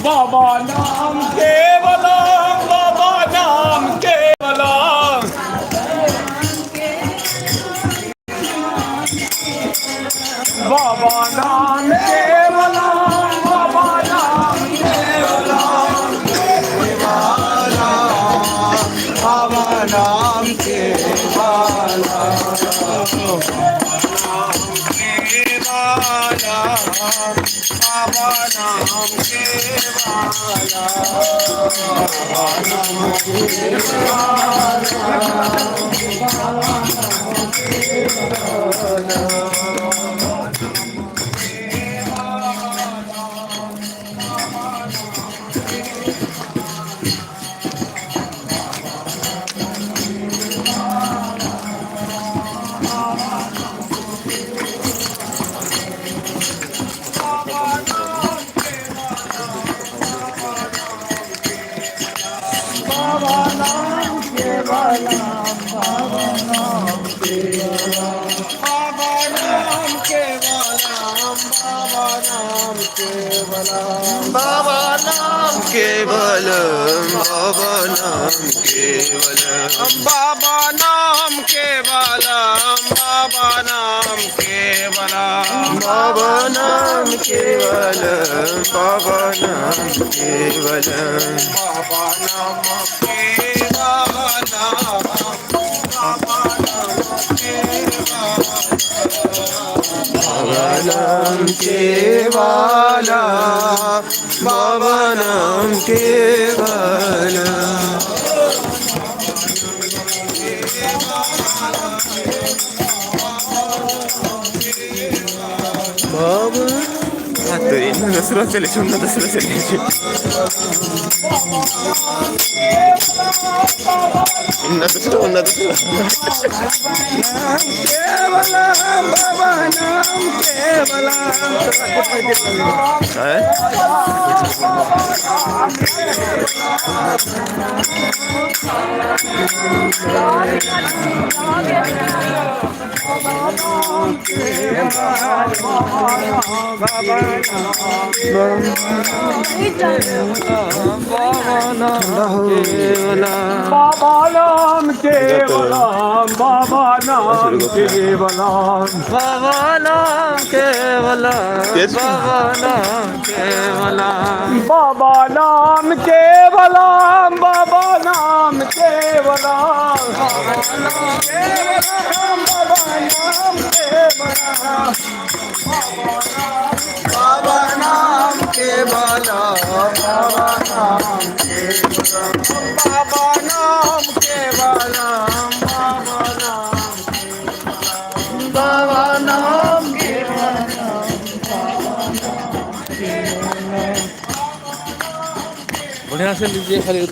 बाबा नाम केवलम बाबा नाम केवलम बाबा नाम केवलम बाबा नाम केवलम बाबा नाम के बाला बाबा नाम के बाला बाबा नाम केवलम बाबा नाम केवलम बाबा नाम केवलम बाबा नाम केवलम बाबा नाम केवलम बाबा नाम केवलम बाबा नाम केवलम बाबा नाम केवला बाबा नाम केवला बाबा तो इन दूसरों से ले सुनना दूसरों से ले इन दूसरों केवला बाबा नाम केवला है बाबा नाम केवलम बाबा नाम केवलम बाबा नाम केवलम बाबा नाम केवलम बाबा नाम केवलम बाबा नाम केवलम बाबा नाम केवलम बाबा नाम केवलम बाबा नाम केवलम बाबा नाम बढ़िया से लीजिए खाली।